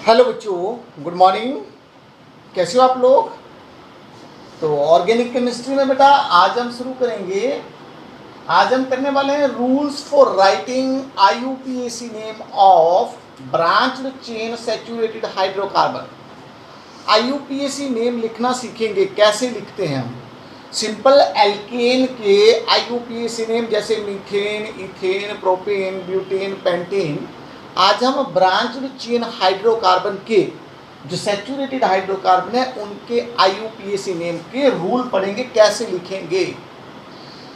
Hello बच्चों, good morning. कैसे हो आप लोग? तो ऑर्गेनिक केमिस्ट्री में बेटा आज हम शुरू करेंगे। आज हम करने वाले हैं rules for writing IUPAC name of branched chain saturated hydrocarbon. IUPAC name लिखना सीखेंगे, कैसे लिखते हैं हम। सिंपल एल्केन के आईयूपीएसी नेम जैसे methane, ethane, propane, butane, pentane. आज हम ब्रांच्ड चेन हाइड्रोकार्बन के जो सैचुरेटेड हाइड्रोकार्बन है उनके आईयूपीएसी नेम के रूल पढ़ेंगे, कैसे लिखेंगे।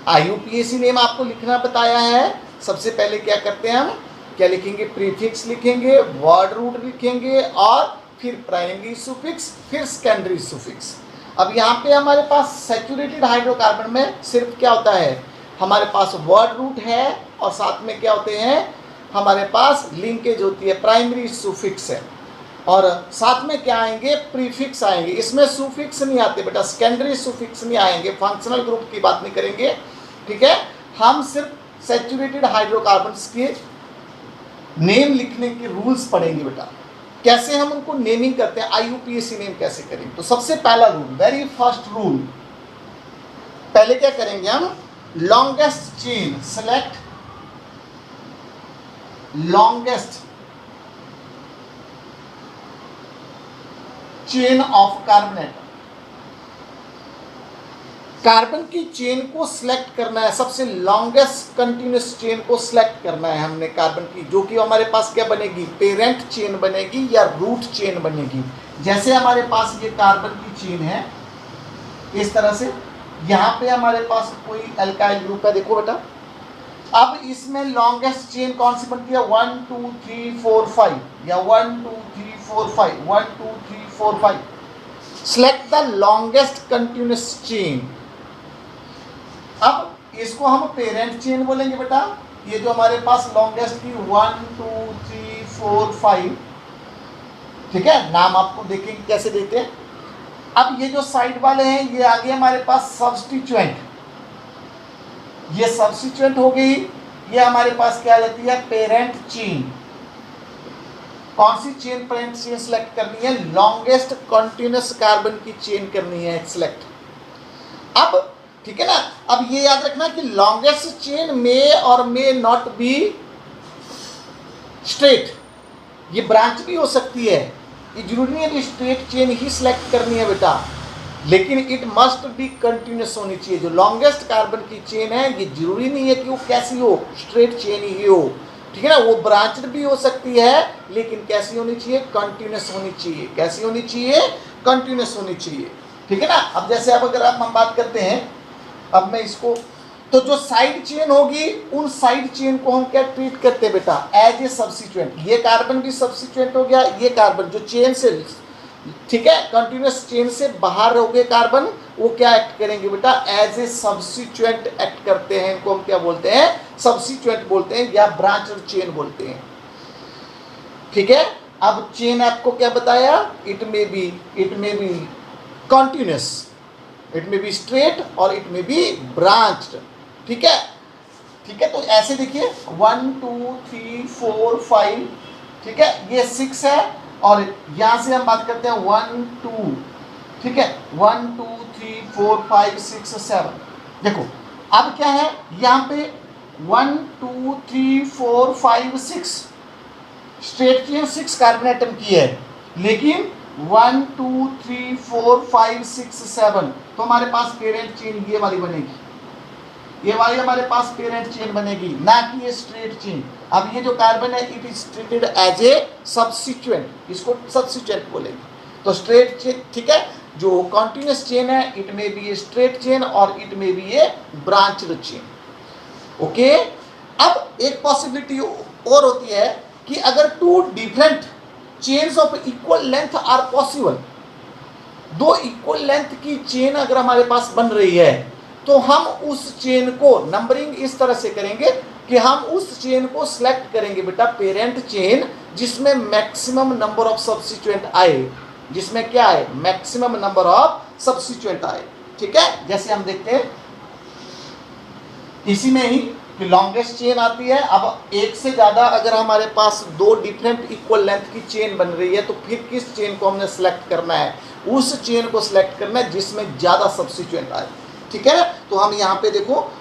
आईयूपीएसी नेम आपको लिखना बताया है। सबसे पहले क्या करते हैं हम, क्या लिखेंगे? प्रीफिक्स लिखेंगे, वर्ड रूट लिखेंगे और फिर प्राइमरी सुफिक्स, फिर सेकेंडरी सुफिक्स। अब यहाँ पे हमारे पास सैचुरेटेड हाइड्रोकार्बन में सिर्फ क्या होता है, हमारे पास वर्ड रूट है और साथ में क्या होते हैं, हमारे पास लिंकेज होती है, प्राइमरी सुफिक्स है और साथ में क्या आएंगे, प्रीफिक्स आएंगे। इसमें सुफिक्स नहीं आते बेटा, सेकेंडरी सुफिक्स नहीं आएंगे। फंक्शनल ग्रुप की बात नहीं करेंगे, ठीक है। हम सिर्फ सैचुरेटेड हाइड्रोकार्बन्स के नेम लिखने के रूल्स पढ़ेंगे बेटा, कैसे हम उनको नेमिंग करते हैं, आईयूपीएसी नेम कैसे करेंगे। तो सबसे पहला रूल, वेरी फर्स्ट रूल, पहले क्या करेंगे हम, longest chain select longest chain of carbonate. Carbon की चेन को सिलेक्ट करना है, सबसे लॉन्गेस्ट कंटिन्यूस चेन को सिलेक्ट करना है हमने कार्बन की, जो कि हमारे पास क्या बनेगी, पेरेंट चेन बनेगी या रूट चेन बनेगी। जैसे हमारे पास ये कार्बन की चेन है इस तरह से, यहाँ पे हमारे पास कोई अल्काइल ग्रुप है, देखो बेटा। अब इसमें लॉन्गेस्ट चेन कौन सी बनती है, 1 2 3 4 5 या 1 2 3 4 5 1 2 3 4 5। Select the longest continuous chain. अब इसको हम पेरेंट चेन बोलेंगे बेटा। ये जो हमारे पास लॉन्गेस्ट की 1 2 3 4 5, ठीक है, नाम आपको देखेंगे कैसे देते हैं। अब ये जो साइड वाले हैं ये आगे हमारे पास सब्स्टिट्यूएंट, ये सब्स्टिट्यूएंट हो गई। ये हमारे पास क्या रहती है, पेरेंट चेन। कौन सी चेन पेरेंट चेन सेलेक्ट करनी है, लॉन्गेस्ट कंटिन्यूस कार्बन की चेन करनी है सेलेक्ट। अब ठीक है ना, अब ये याद रखना कि लॉन्गेस्ट चेन मे और मे नॉट बी स्ट्रेट, ये ब्रांच भी हो सकती है। ये जरूरी नहीं है कि स्ट्रेट चेन ही सिलेक्ट करनी है बेटा, लेकिन इट मस्ट बी कंटिन्यूस होनी चाहिए। जो लॉन्गेस्ट कार्बन की चेन है ये जरूरी नहीं है कि वो कैसी हो, स्ट्रेट चेन ही हो, ठीक है ना। वो ब्रांचड भी हो सकती है, लेकिन कैसी होनी चाहिए, कंटिन्यूस होनी चाहिए। कैसी होनी चाहिए, कंटिन्यूस होनी चाहिए, ठीक है ना। अब जैसे अब अगर हम बात करते हैं, अब मैं इसको, तो जो साइड चेन होगी उन साइड चेन को हम क्या ट्रीट करते हैं बेटा, एज ए सब्स्टिट्यूएंट। ये कार्बन भी सब्स्टिट्यूएंट हो गया, ये कार्बन जो चेन से, ठीक है, कंटिन्यूस चेन से बाहर हो गए कार्बन, वो क्या एक्ट करेंगे बेटा, एज ए सब्स्टिट्यूएंट एक्ट करते हैं। इनको हम क्या बोलते हैं, सब्स्टिट्यूएंट बोलते हैं या ब्रांच्ड चेन बोलते हैं, ठीक है। अब चेन आपको क्या बताया, it may be continuous, it may be straight और इट मे बी ब्रांच्ड, ठीक है। ठीक है, तो ऐसे देखिए 1 2 3 4 5, ठीक है, ये 6 है और यहां से हम बात करते हैं 1 2, ठीक है, 1 2 3 4 5 6 7। देखो अब क्या है, यहाँ पे 1 2 3 4 5 6 स्ट्रेट चेन 6 कार्बन एटम की है, लेकिन 1 2 3 4 5 6 7 तो हमारे पास पेरेंट चेन ये वाली बनेगी, ये वाली हमारे पास पेरेंट चेन बनेगी, ना कि ये स्ट्रेट चेन। अब ये जो कार्बन है it is treated as a substituent, इसको सब्स्टिट्यूएंट बोलेंगे। तो स्ट्रेट चेन, ठीक है, जो कंटिन्यूस चेन है it may be a straight chain और it may be a branched chain, okay. अब एक पॉसिबिलिटी और होती है कि अगर two different chains of equal length are possible, दो इक्वल लेंथ की चेन अगर हमारे पास बन रही है तो हम उस चेन को नंबरिंग इस तरह से करेंगे कि हम उस चेन को सिलेक्ट करेंगे बेटा पेरेंट चेन, जिसमें मैक्सिमम नंबर ऑफ सब्स्टिट्यूएंट आए, जिसमें क्या आए, मैक्सिमम नंबर ऑफ सब्स्टिट्यूएंट आए, ठीक है। जैसे हम देखते हैं इसी में ही कि लॉन्गेस्ट चेन आती है। अब एक से ज़्यादा अगर हमारे पास दो डिफरेंट इक्वल लेंथ की चेन बन रही है तो फिर किस चेन को हमने सेलेक्ट करना है, उस चेन को सिलेक्ट करना है जिसमें ज़्यादा सब्स्टिट्यूएंट आए। ठीक है ना, तो हम यहाँ पे देखो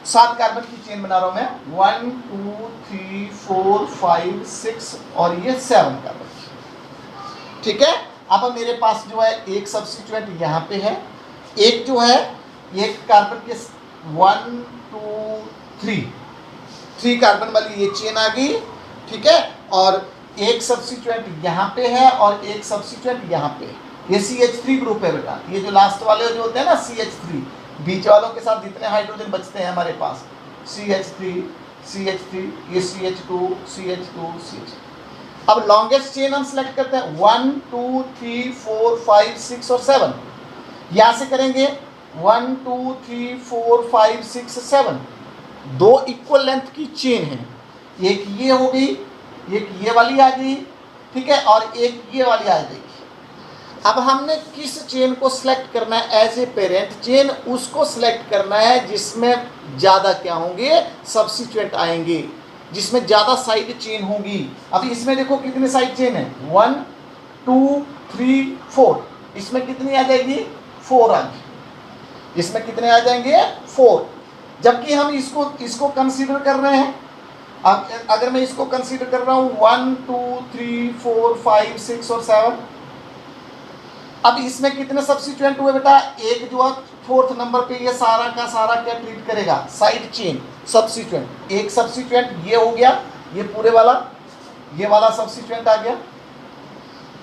7 कार्बन की चेन बना रहा हूँ मैं, 1 2 3 4 5 6 और ये 7 कार्बन की। ठीक है, अब मेरे पास जो है एक सब्स्टिट्यूएंट यहाँ पे है, एक जो है ये कार्बन के 1 2 3 कार्बन वाली ये चेन आ गई। ठीक है, और एक सब्स्टिट्यूएंट यहाँ पे है और एक सब्स्टिट्यूएंट यहाँ पे। ये CH3 ग्रुप है बेटा, ये जो लास्ट वाले जो होते हैं ना CH3, बीच वालों के साथ जितने हाइड्रोजन बचते हैं हमारे पास, CH3 CH3, ये CH2 CH2 CH। अब लॉन्गेस्ट चेन हम सेलेक्ट करते हैं 1 2 3 4 5 6 और 7। यहाँ से करेंगे 1 2 3 4 5 6 7, दो इक्वल लेंथ की चेन है, एक ये हो गई, एक ये वाली आ गई। ठीक है, और एक ये वाली आ गई। अब हमने किस चेन को सिलेक्ट करना है एज ए पेरेंट चेन, उसको सिलेक्ट करना है जिसमें ज़्यादा क्या होंगे, सब्स्टिट्यूएंट आएंगे, जिसमें ज़्यादा साइड चेन होगी। अब इसमें देखो कितने साइड चेन है, 1 2 3 4, इसमें कितनी आ जाएगी, 4 आ गई। इसमें कितने आ जाएंगे, 4। जबकि हम इसको कंसीडर कर रहे हैं, अब अगर मैं इसको कंसीडर कर रहा हूँ 1 2 3 4 5 6 और 7, अब इसमें कितने सब्स्टिट्यूएंट हुए बेटा, एक जो है 4th नंबर पे ये सारा का सारा क्या ट्रीट करेगा, साइड चेन सब्स्टिट्यूएंट। एक सब्स्टिट्यूएंट ये हो गया, ये पूरे वाला, ये वाला सब्स्टिट्यूएंट आ गया।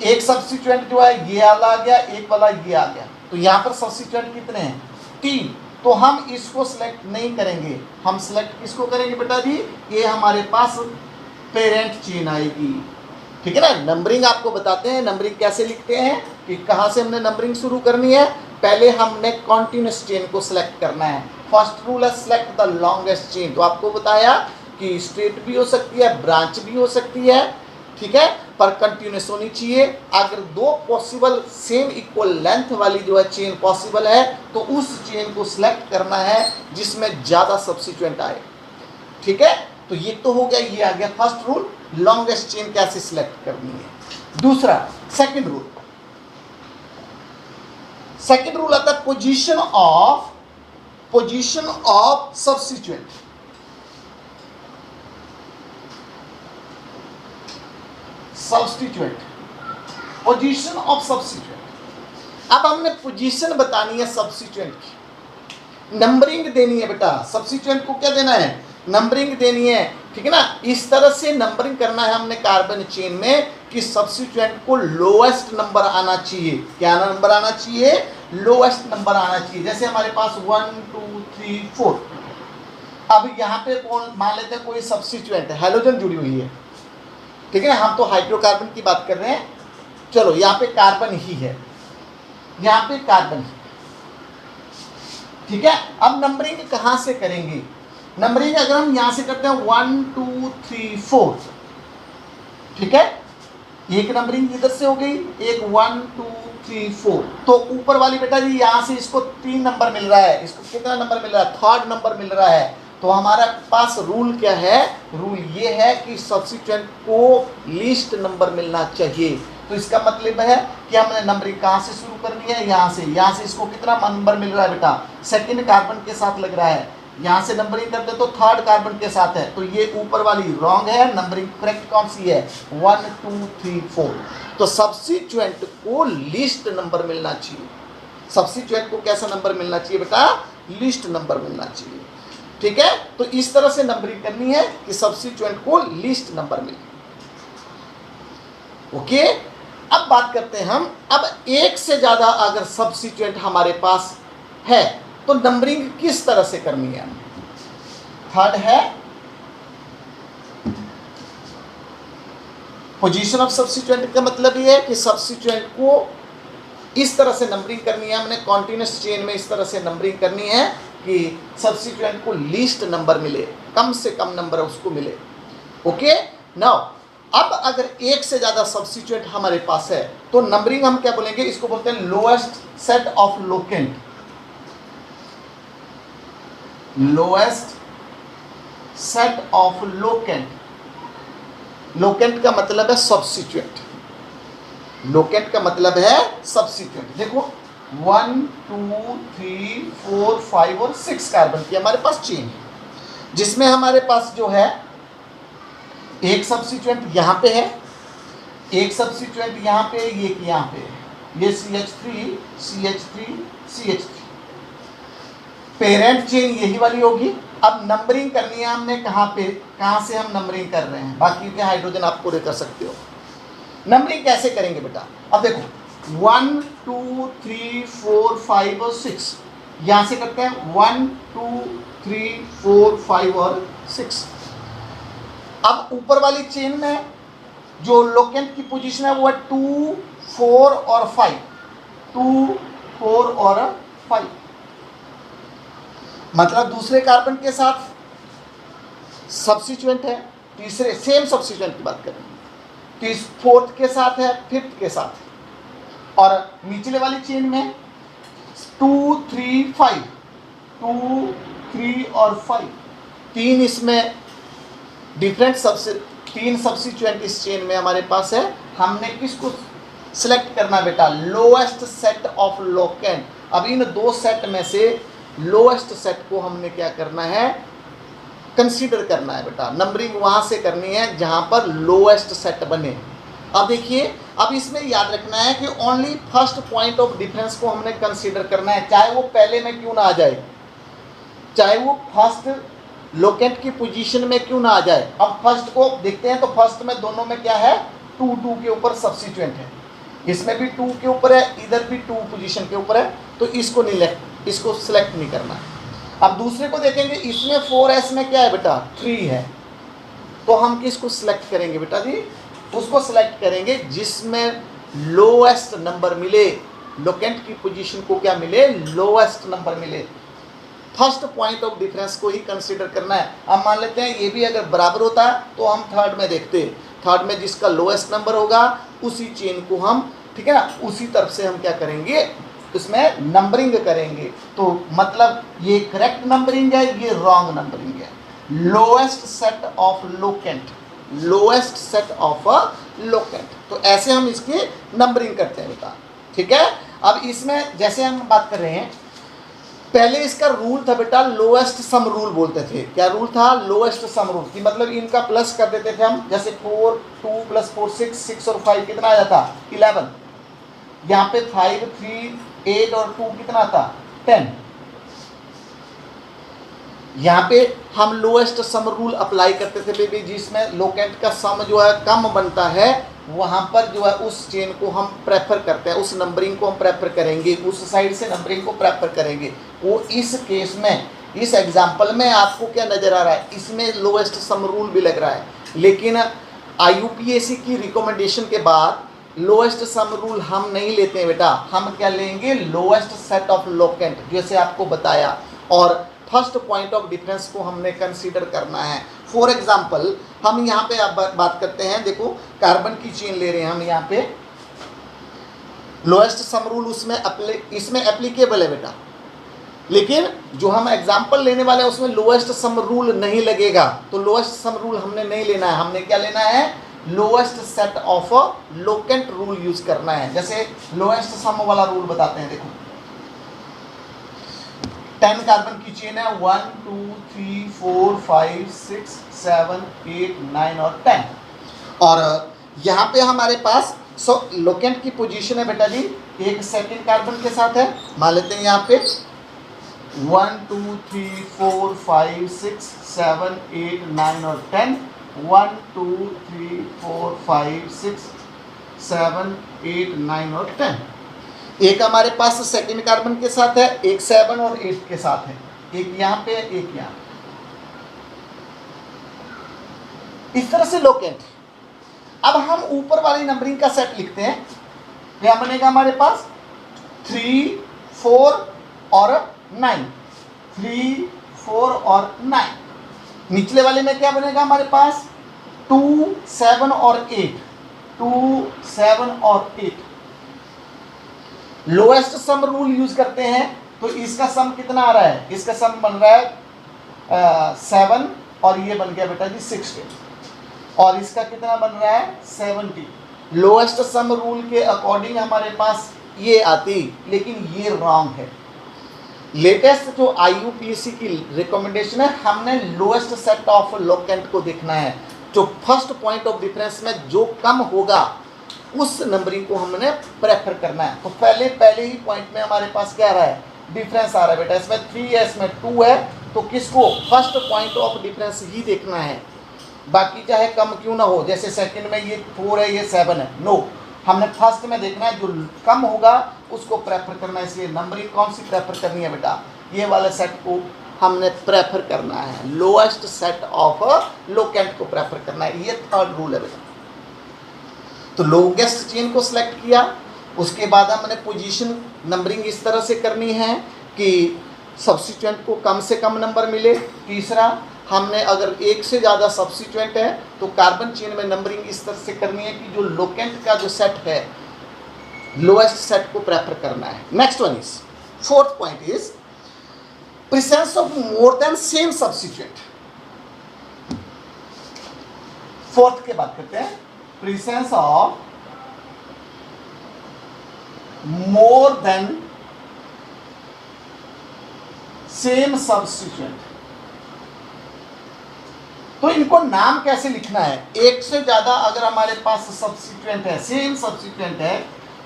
एक सब्स्टिट्यूएंट जो है ये वाला आ गया, एक वाला ये आ गया। तो यहाँ पर सब्स्टिट्यूएंट कितने हैं, 3। तो हम इसको सिलेक्ट नहीं करेंगे, हम सिलेक्ट किसको करेंगे बेटा जी, ये हमारे पास पेरेंट चेन आएगी। ठीक है ना, नंबरिंग आपको बताते हैं, नंबरिंग कैसे लिखते हैं, कि कहाँ से हमने नंबरिंग शुरू करनी है। पहले हमने कॉन्टिन्यूस चेन को सिलेक्ट करना है। फर्स्ट रूल है सिलेक्ट द लॉन्गेस्ट चेन। तो आपको बताया कि स्ट्रेट भी हो सकती है, ब्रांच भी हो सकती है। ठीक है, पर कंटिन्यूस होनी चाहिए। अगर दो पॉसिबल सेम इक्वल लेंथ वाली जो है चेन पॉसिबल है तो उस चेन को सिलेक्ट करना है जिसमें ज़्यादा सब्स्टिट्यूएंट आए। ठीक है, तो ये तो हो गया, ये आ गया फर्स्ट रूल, लॉन्गेस्ट चेन कैसे सिलेक्ट करनी है। दूसरा सेकंड रूल, सेकंड रूल आता है position of substituent. Position of substituent. अब हमने पोजीशन बतानी है सब्स्टिट्यूएंट की, नंबरिंग देनी है बेटा। सब्स्टिट्यूएंट को क्या देना है, नंबरिंग देनी है। ठीक है ना, इस तरह से नंबरिंग करना है हमने कार्बन चेन में कि सब्स्टिट्यूएंट को लोएस्ट नंबर आना चाहिए। क्या नंबर आना चाहिए, लोएस्ट नंबर आना चाहिए। जैसे हमारे पास 1 2 3 4, अब यहाँ पे कौन मान लेते हैं, कोई सब्स्टिट्यूएंट है, हैलोजन जुड़ी हुई है। ठीक है ना, हम तो हाइड्रोकार्बन की बात कर रहे हैं। चलो यहाँ पे कार्बन ही है, यहाँ पे कार्बन ही। ठीक है, अब नंबरिंग कहाँ से करेंगे, नंबरिंग अगर हम यहाँ से करते हैं 1 2 3 4, ठीक है, एक नंबरिंग इधर से हो गई, एक 1 2 3 4। तो ऊपर वाली बेटा जी यहाँ से इसको 3 नंबर मिल रहा है, इसको कितना नंबर मिल रहा है, 3rd नंबर मिल रहा है। तो हमारा पास रूल क्या है, रूल ये है कि सब्स्टिट्यूएंट को लीस्ट नंबर मिलना चाहिए। तो इसका मतलब है कि हमने नंबरिंग कहाँ से शुरू करनी है, यहाँ से इसको कितना नंबर मिल रहा है बेटा, 2nd कार्बन के साथ लग रहा है। यहाँ से नंबरिंग करते तो 3rd कार्बन के साथ है, तो ये ऊपर वाली रॉन्ग है, नंबरिंग करेक्ट कौन सी है, 1 2 3 4। तो सब्स्टिट्यूएंट को लीस्ट नंबर मिलना चाहिए। सब्स्टिट्यूएंट को कैसा नंबर मिलना चाहिए बेटा, लीस्ट नंबर मिलना चाहिए। ठीक है, तो इस तरह से नंबरिंग करनी है कि सब्स्टिट्यूएंट को लीस्ट नंबर मिले। ओके, अब बात करते हैं हम, अब एक से ज्यादा अगर सब्स्टिट्यूएंट हमारे पास है तो नंबरिंग किस तरह से करनी है। 3rd है पोजीशन ऑफ सब्स्टिट्यूएंट, का मतलब ये है कि सब्स्टिट्यूएंट को इस तरह से नंबरिंग करनी है हमने कॉन्टिन्यूस चेन में, इस तरह से नंबरिंग करनी है कि सब्स्टिट्यूएंट को लीस्ट नंबर मिले, कम से कम नंबर उसको मिले। ओके, नाउ अब अगर एक से ज्यादा सब्स्टिट्यूएंट हमारे पास है तो नंबरिंग हम क्या बोलेंगे, इसको बोलते हैं lowest set of locant, lowest set of locant. Locant का मतलब है सब्स्टिट्यूएंट, लोकेंट का मतलब है सब्स्टिट्यूएंट। देखो 1 2 3 4 5 और 6 कार्बन की हमारे पास चेन है, जिसमें हमारे पास जो है एक सब्स्टिट्यूएंट यहाँ पे है, एक सब्स्टिट्यूएंट यहाँ पे, एक यहाँ पे है, ये CH3 CH3 CH3। Parent chain यही वाली होगी। अब नंबरिंग करनी है हमने कहाँ पे, कहाँ से हम नंबरिंग कर रहे हैं, बाकी के हाइड्रोजन आप पूरे कर सकते हो। नंबरिंग कैसे करेंगे बेटा, अब देखो 1 2 3 4 5 और 6 यहाँ से करते हैं 1 2 3 4 5 और 6। अब ऊपर वाली चेन में जो लोकेंट की पोजीशन है वो है 2 4 और 5, 2 4 और 5। मतलब दूसरे कार्बन के साथ सब्स्टिट्यूएंट है, तीसरे सेम सब्स्टिट्यूएंट की बात करें, फोर्थ के साथ है, फिफ्थ के साथ है। और निचले वाली चेन में 2 3 5, 2 3 और 5, तीन इसमें डिफरेंट तीन सब्स्टिट्यूएंट इस चेन में हमारे पास है। हमने किसको सिलेक्ट करना बेटा, लोएस्ट सेट ऑफ लोकेंट। अब इन दो सेट में से लोएस्ट सेट को हमने क्या करना है, कंसीडर करना है बेटा। नंबरिंग वहां से करनी है जहां पर लोएस्ट सेट बने। अब देखिए, अब इसमें याद रखना है कि only first point of difference को हमने कंसीडर करना है, चाहे वो पहले में क्यों ना आ जाए, चाहे वो फर्स्ट लोकेंट की पोजीशन में क्यों ना आ जाए। अब फर्स्ट को देखते हैं तो फर्स्ट में दोनों में क्या है, 2 2 के ऊपर सब्स्टिट्यूएंट है, इसमें भी 2 के ऊपर है, इधर भी 2 पोजीशन के ऊपर है, तो इसको सिलेक्ट नहीं करना है। अब दूसरे को देखेंगे, इसमें 4s में क्या है बेटा, 3 है, तो हम किसको सिलेक्ट करेंगे बेटा जी, उसको सिलेक्ट करेंगे जिसमें लोएस्ट नंबर मिले, लोकेंट की पोजीशन को क्या मिले, लोएस्ट नंबर मिले। फर्स्ट पॉइंट ऑफ डिफरेंस को ही कंसीडर करना है। अब मान लेते हैं ये भी अगर बराबर होता है तो हम थर्ड में देखते, थर्ड में जिसका लोएस्ट नंबर होगा उसी चेन को हम, ठीक है ना, उसी तरफ से हम क्या करेंगे, इसमें नंबरिंग करेंगे। तो मतलब ये करेक्ट नंबरिंग है, ये रॉन्ग नंबरिंग है। Lowest set of locant, lowest set of locant, तो ऐसे हम इसकी नंबरिंग करते हैं बेटा, ठीक है। अब इसमें जैसे हम बात कर रहे हैं, पहले इसका रूल था बेटा लोएस्ट सम रूल बोलते थे। क्या रूल था, लोएस्ट सम रूल, कि मतलब इनका प्लस कर देते थे हम, जैसे 4 2 + 4 6, 6 और 5 कितना आ जाता, 11। यहाँ पे 5 3 8 और 2 कितना आता, 10। यहाँ पे हम लोएस्ट सम रूल अप्लाई करते थे बेबी, जिसमें लोकेंट का सम जो है कम बनता है, वहाँ पर जो है उस चेन को हम प्रेफर करते हैं, उस नंबरिंग को हम प्रेफर करेंगे, उस साइड से नंबरिंग को प्रेफर करेंगे। वो इस केस में, इस एग्जांपल में आपको क्या नज़र आ रहा है, इसमें लोएस्ट सम रूल भी लग रहा है, लेकिन IUPAC की रिकमेंडेशन के बाद लोएस्ट सम रूल हम नहीं लेते हैं बेटा, हम क्या लेंगे, लोएस्ट सेट ऑफ लोकेंट, जैसे आपको बताया, और फर्स्ट पॉइंट ऑफ डिफरेंस को हमने कंसीडर करना है। फॉर एग्जांपल हम यहाँ पे आप बात करते हैं, देखो कार्बन की चेन ले रहे हैं हम, यहाँ पे लोएस्ट सम रूल इसमें एप्लीकेबल है बेटा, लेकिन जो हम एग्जांपल लेने वाले हैं उसमें लोएस्ट सम रूल नहीं लगेगा। तो लोएस्ट सम रूल हमने नहीं लेना है, हमने क्या लेना है, lowest set of locant rule use करना है। जैसे लोएस्ट सम वाला रूल बताते हैं, देखो 10 कार्बन की चेन है, 1 2 3 4 5 6 7 8 9 और 10, और यहाँ पे हमारे पास लोकेंट की पोजीशन है बेटा जी, एक सेकंड कार्बन के साथ है, मान लेते हैं यहाँ पे 1 2 3 4 5 6 7 8 9 और 10, 1 2 3 4 5 6 7 8 9 और 10। एक हमारे पास सेकंड कार्बन के साथ है, एक 7 और 8 के साथ है, एक यहाँ पे, एक यहाँ, इस तरह से लोकेंट। अब हम ऊपर वाली नंबरिंग का सेट लिखते हैं, क्या बनेगा हमारे पास 3 4 और 9, 3 4 और 9। निचले वाले में क्या बनेगा हमारे पास 2 7 और 8, 2 7 और 8। लोएस्ट सम रूल यूज करते हैं, तो इसका सम कितना आ रहा है, इसका सम बन रहा है 7 और ये बन गया बेटा जी 60, और इसका कितना बन रहा है 70। लोएस्ट सम रूल के अकॉर्डिंग हमारे पास ये आती, लेकिन ये रॉन्ग है। लेटेस्ट जो IUPAC की रिकमेंडेशन है, हमने लोएस्ट सेट ऑफ लोकेंट को देखना है। जो फर्स्ट पॉइंट ऑफ डिफरेंस में जो कम होगा उस नंबरिंग को हमने प्रेफर करना है। तो पहले ही पॉइंट में हमारे पास क्या आ रहा है, डिफरेंस आ रहा है बेटा, इसमें 3 है, इसमें 2 है, तो किसको फर्स्ट पॉइंट ऑफ डिफरेंस ही देखना है, बाकी चाहे कम क्यों ना हो। जैसे सेकंड में ये 4 है, ये 7 है, नो, हमने फर्स्ट में देखना है, जो कम होगा उसको प्रेफर करना है। इसलिए नंबरिंग कौन सी प्रेफर करनी है बेटा, ये वाले सेट को हमने प्रेफर करना है, लोएस्ट सेट ऑफ लोकेंट को प्रेफर करना है। ये थर्ड रूल है बेटा। तो लोएस्ट चेन को सिलेक्ट किया, उसके बाद हमने पोजीशन नंबरिंग इस तरह से करनी है कि सब्स्टिट्यूएंट को कम से कम नंबर मिले। तीसरा, हमने अगर एक से ज़्यादा सब्स्टिट्यूएंट है तो कार्बन चेन में नंबरिंग इस तरह से करनी है कि जो लोकेंट का जो सेट है लोएस्ट सेट को प्रेफर करना है। Next one is, fourth point is presence of more than same substituent. Fourth के बात करते हैं, presence of more than same substituent. तो इनको नाम कैसे लिखना है, एक से ज्यादा अगर हमारे पास सब्स्टिट्यूएंट है, सेम सब्स्टिट्यूएंट है,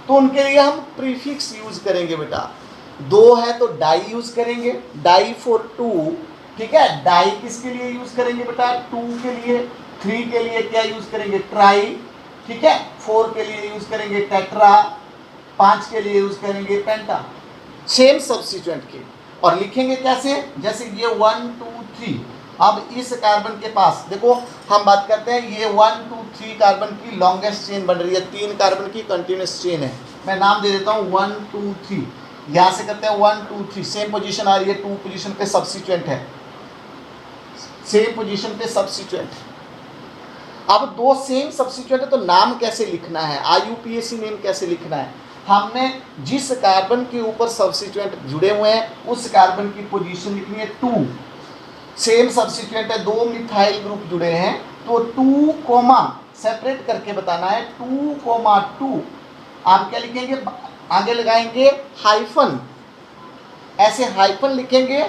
तो उनके लिए हम प्रीफिक्स यूज करेंगे बेटा। 2 है तो डाई यूज करेंगे, डाई फॉर 2, ठीक है। डाई किसके लिए यूज करेंगे बेटा, 2 के लिए। 3 के लिए क्या यूज करेंगे, ट्राई, ठीक है। 4 के लिए यूज करेंगे टेट्रा, 5 के लिए यूज करेंगे पेंटा, सेम सब्स्टिट्यूएंट के। और लिखेंगे कैसे, जैसे ये 1 2 3। अब इस कार्बन के पास देखो, हम बात करते हैं, ये 1 2 3 कार्बन की लॉन्गेस्ट चेन बन रही है, 3 कार्बन की कंटिन्यूस चेन है। मैं नाम दे देता हूँ 1 2 3। यहाँ से करते हैं 1 2 3, सेम पोजीशन आ रही है, 2 पोजीशन पे सब्स्टिट्यूएंट है, सेम पोजीशन पे सब्स्टिट्यूएंट। अब 2 सेम सब्स्टिट्यूएंट है तो नाम कैसे लिखना है, IUPAC नेम कैसे लिखना है। हमने जिस कार्बन के ऊपर सब्स्टिट्यूएंट जुड़े हुए हैं उस कार्बन की पोजीशन लिखनी है 2। सेम सब्स्टिट्यूएंट है, 2 मिथाइल ग्रुप जुड़े हैं, तो 2 कोमा सेपरेट करके बताना है, 2,2। आप क्या लिखेंगे, आगे लगाएंगे हाइफन, ऐसे हाइफन लिखेंगे।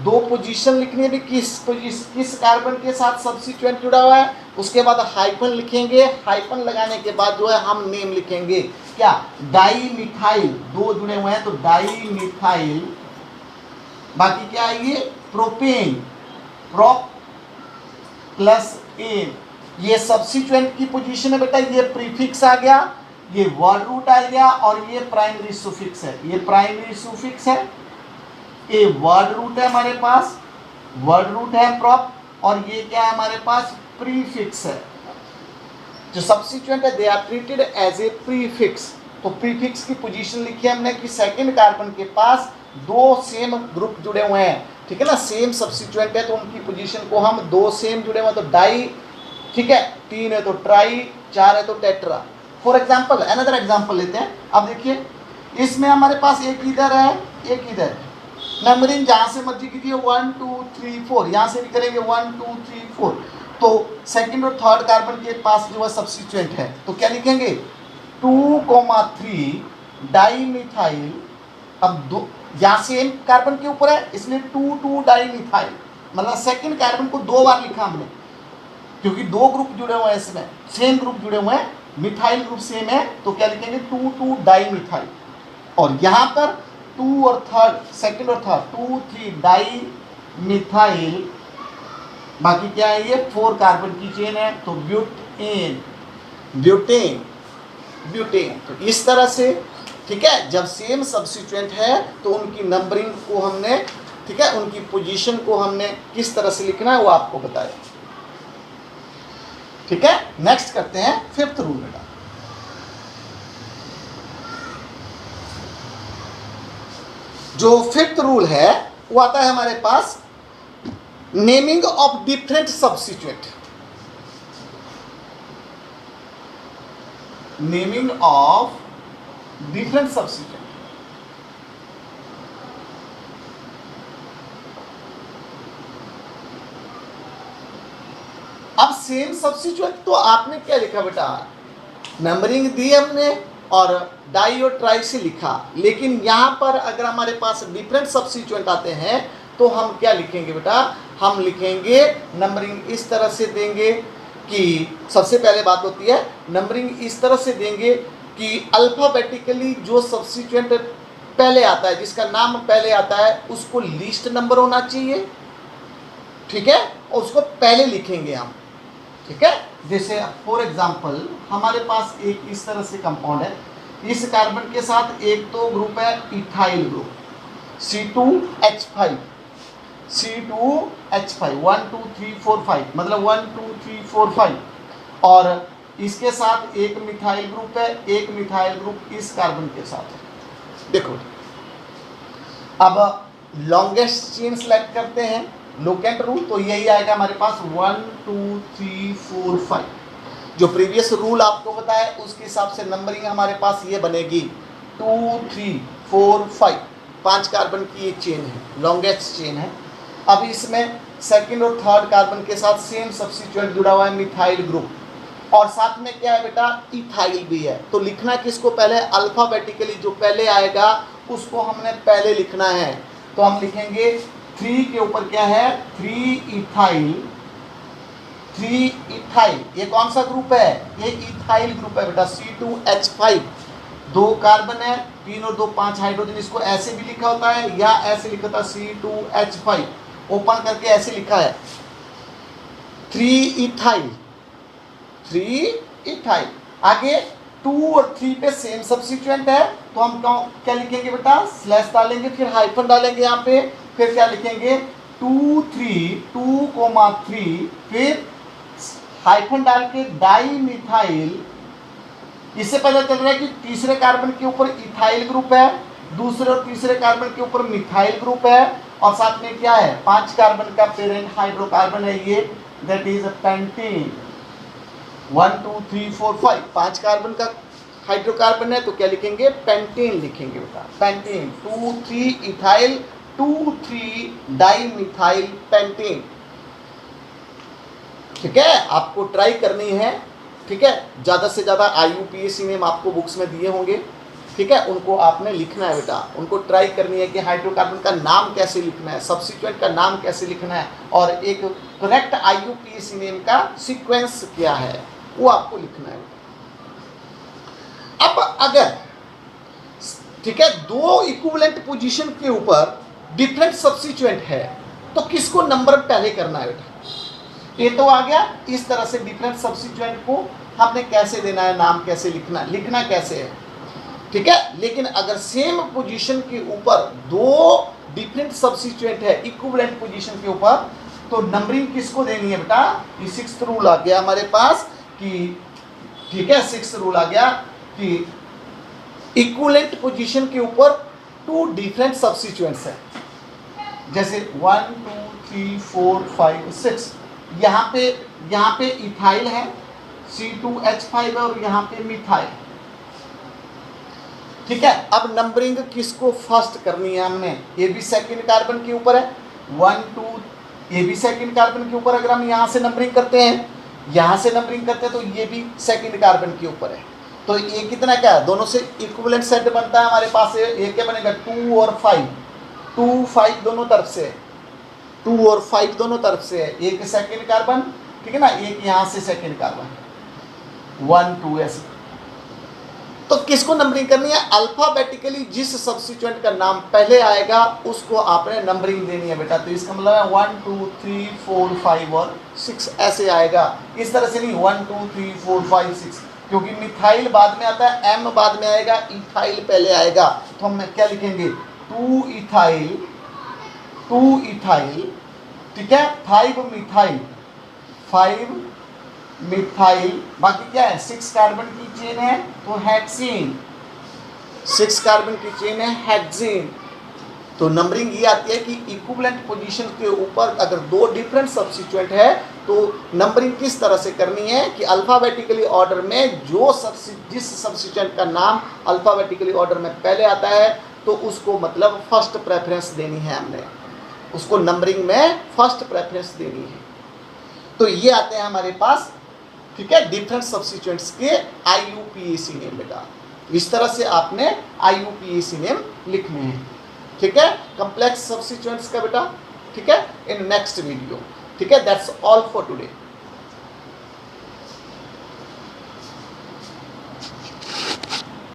2 पोजीशन लिखनी है भी किस कार्बन के साथ सब्स्टिट्यूएंट जुड़ा हुआ है, उसके बाद हाइफन लिखेंगे। हाइफन लगाने के बाद जो है हम नेम लिखेंगे, क्या, डाई मिथाइल, 2 जुड़े हुए हैं तो डाई मिथाइल। बाकी क्या है, ये प्रोपेन, प्रोप प्लस एन, ये सब्स्टिट्यूएंट की पोजीशन है बेटा। ये प्रीफिक्स आ गया, ये वर्ड रूट आ गया, और ये प्राइमरी सुफिक्स है। ये प्राइमरी सुफिक्स है, ये वर्ड रूट है हमारे पास, वर्ड रूट है प्रॉप, और ये क्या है हमारे पास, प्रीफिक्स है। जो सब्स्टिट्यूएंट है they are treated as a prefix. तो प्रीफिक्स की पोजीशन लिखी है हमने कि सेकंड कार्बन के पास 2 सेम ग्रुप जुड़े हुए हैं, ठीक है ना, सेम सब्स्टिट्यूएंट है तो उनकी पोजीशन को हम 2 सेम जुड़े हुए हैं तो डाई, ठीक है। 3 है तो ट्राई, 4 है तो tetra. For example, another example लेते हैं। अब देखिए, इसमें हमारे पास एक इधर है, एक इधर है। नंबरिंग जहाँ से मर्जी कीजिए, 1 2 3 4, यहाँ से भी करेंगे 1 2 3 4। तो सेकंड और थर्ड कार्बन के पास जो है सब्स्टिट्यूएंट है, तो क्या लिखेंगे, 2,3 डाई मिथाइल। अब 2 यहाँ सेम कार्बन के ऊपर है इसलिए 2 2 डाई मिथाइल, मतलब सेकंड कार्बन को 2 बार लिखा हमने, क्योंकि 2 ग्रुप जुड़े हुए हैं, इसमें सेम ग्रुप जुड़े हुए हैं, मिथाइल ग्रुप सेम है, तो क्या लिखेंगे 2 2 डाई मिथाइल। और यहाँ पर 2 और थर्ड, सेकंड और थर्ड 2 3 डाई मिथाइल। बाकी क्या है, ये 4 कार्बन की चेन है तो ब्यूटेन, ब्यूटेन, ब्यूटेन। तो इस तरह से, ठीक है, जब सेम सब्स्टिट्यूएंट है तो उनकी नंबरिंग को हमने, ठीक है, उनकी पोजीशन को हमने किस तरह से लिखना है वो आपको बताया, ठीक है। नेक्स्ट करते हैं 5th रूल बेटा। जो 5th रूल है वो आता है हमारे पास, naming of different substituent. Naming of different substituent. अब सेम सब्स्टिट्यूएंट तो आपने क्या लिखा बेटा, नंबरिंग दी हमने और डाई और ट्राई से लिखा, लेकिन यहाँ पर अगर हमारे पास डिफरेंट सब्स्टिट्यूएंट आते हैं तो हम क्या लिखेंगे बेटा, हम लिखेंगे नंबरिंग इस तरह से देंगे कि सबसे पहले बात होती है नंबरिंग इस तरह से देंगे कि अल्फ़ाबेटिकली जो सब्स्टिट्यूएंट पहले आता है, जिसका नाम पहले आता है, उसको लीस्ट नंबर होना चाहिए, ठीक है, और उसको पहले लिखेंगे हम, ठीक है। जैसे फॉर एग्जांपल हमारे पास एक इस तरह से कंपाउंड है, इस कार्बन के साथ एक तो ग्रुप है इथाइल ग्रुप C2H5, C2H5 1 2 3 4 5, मतलब 1 2 3 4 5, और इसके साथ एक मिथाइल ग्रुप है, एक मिथाइल ग्रुप इस कार्बन के साथ है। देखो अब लॉन्गेस्ट चेन सेलेक्ट करते हैं, लोकेंट रूल, तो यही आएगा हमारे पास 1 2 3 4 5, जो प्रीवियस रूल आपको बताया उसके हिसाब से नंबरिंग हमारे पास ये बनेगी 2 3 4 5, 5 कार्बन की ये चेन है, लॉन्गेस्ट चेन है। अब इसमें सेकंड और थर्ड कार्बन के साथ सेम सब्स्टिट्यूएंट जुड़ा हुआ है मिथाइल ग्रुप, और साथ में क्या है बेटा, इथाइल भी है। तो लिखना किसको पहले, अल्फ़ाबेटिकली जो पहले आएगा उसको हमने पहले लिखना है। तो हम लिखेंगे 3 के ऊपर क्या है, 3 इथाइल, 3 इथाइल, ये कौन सा ग्रुप है, ये इथाइल ग्रुप है बेटा, C2H5, 2 कार्बन है, 3 और 2 5 हाइड्रोजन, इसको ऐसे भी लिखा होता है या ऐसे लिखा था C2H5, ओपन करके ऐसे लिखा है 3 इथाइल, 3 इथाइल। आगे 2 और 3 पे सेम सब्स्टिट्यूएंट है, तो हम क्या लिखेंगे बेटा, स्लैश डालेंगे, फिर हाइफन डालेंगे यहाँ पे, फिर क्या लिखेंगे 2 3 2,3, फिर हाइफन डाल के डाई मिथाइल। इससे पता चल रहा है कि तीसरे कार्बन के ऊपर इथाइल ग्रुप है, दूसरे और तीसरे कार्बन के ऊपर मिथाइल ग्रुप है, और साथ में क्या है, 5 कार्बन का पेरेंट हाइड्रोकार्बन है ये, दैट इज पेंटीन। 1 2 3 4 5, 5 कार्बन का हाइड्रोकार्बन है, तो क्या लिखेंगे, पेंटीन लिखेंगे बेटा, pentene. 2 3 ethyl, 2 3 di methyl pentene, ठीक है। आपको ट्राई करनी है, ठीक है, ज़्यादा से ज़्यादा IUPAC नेम आपको बुक्स में दिए होंगे, ठीक है, उनको आपने लिखना है बेटा, उनको ट्राई करनी है कि हाइड्रोकार्बन का नाम कैसे लिखना है, सब्स्टिट्यूएंट का नाम कैसे लिखना है, और एक करेक्ट IUPAC नेम का सीक्वेंस क्या है वो आपको लिखना है। अब अगर, ठीक है, 2 इक्विवेलेंट पोजीशन के ऊपर डिफरेंट सब्स्टिट्यूएंट है तो किसको नंबर पहले करना है बेटा, ये तो आ गया। इस तरह से डिफरेंट सब्स्टिट्यूएंट को हमने कैसे देना है, नाम कैसे लिखना, लिखना कैसे है, ठीक है। लेकिन अगर सेम पोजीशन के ऊपर 2 डिफरेंट सब्स्टिट्यूएंट है इक्विवेलेंट पोजीशन के ऊपर, तो नंबरिंग किसको देनी है बेटा, ये 6th रूल आ गया हमारे पास कि, ठीक है, 6th रूल आ गया कि इक्विवेलेंट पोजीशन के ऊपर 2 डिफरेंट सब्स्टिट्यूएंट्स हैं, जैसे 1 2 3 4 5 6, यहाँ पे इथाइल है, C2H5 है, और यहाँ पे मिथाइल, ठीक है। अब नंबरिंग किसको फर्स्ट करनी है हमने, ये भी सेकंड कार्बन के ऊपर है, 1 2, ये भी सेकंड कार्बन के ऊपर, अगर हम यहाँ से नंबरिंग करते हैं, यहाँ से नंबरिंग करते हैं, तो ये भी सेकंड कार्बन के ऊपर है। तो ये कितना क्या है, दोनों से इक्विवेलेंट सेट बनता है हमारे पास, ये क्या बनेगा, 2 और 5, 2 5 दोनों तरफ से, 2 और 5 दोनों तरफ से है, एक सेकंड कार्बन, ठीक है ना, एक यहाँ से सेकंड कार्बन, 1 2 ऐसे। तो किसको नंबरिंग करनी है, अल्फाबेटिकली जिस सब्स्टिट्यूएंट का नाम पहले आएगा उसको आपने नंबरिंग देनी है बेटा। तो इसका मतलब है 1 2 3 4 5 और 6 ऐसे आएगा, इस तरह से नहीं 1 2 3 4 5 6, क्योंकि मिथाइल बाद में आता है, M बाद में आएगा, इथाइल पहले आएगा। तो हम क्या लिखेंगे, 2 इथाइल, ठीक है, 5 मिथाइल, 5 मिथाइल, बाकी क्या है, 6 कार्बन की चेन है तो हेक्सेन, 6 कार्बन की चेन है हेक्सेन। तो नंबरिंग ये आती है कि इक्विवेलेंट पोजीशन के ऊपर अगर 2 डिफरेंट सब्स्टिट्यूएंट है तो नंबरिंग किस तरह से करनी है कि अल्फ़ाबेटिकली ऑर्डर में जिस सब्स्टिट्यूएंट का नाम अल्फ़ाबेटिकली ऑर्डर में पहले आता है तो उसको मतलब फर्स्ट प्रेफरेंस देनी है, हमने उसको नंबरिंग में फर्स्ट प्रेफरेंस देनी है। तो ये आते हैं हमारे पास, ठीक है, डिफरेंट सब्स्टिट्यूएंट्स के IUPAC नेम बेटा। इस तरह से आपने IUPAC नेम लिखने हैं, ठीक है, कॉम्प्लेक्स सब्स्टिट्यूएंट्स का बेटा, ठीक है, इन नेक्स्ट वीडियो, ठीक है। That's all for today.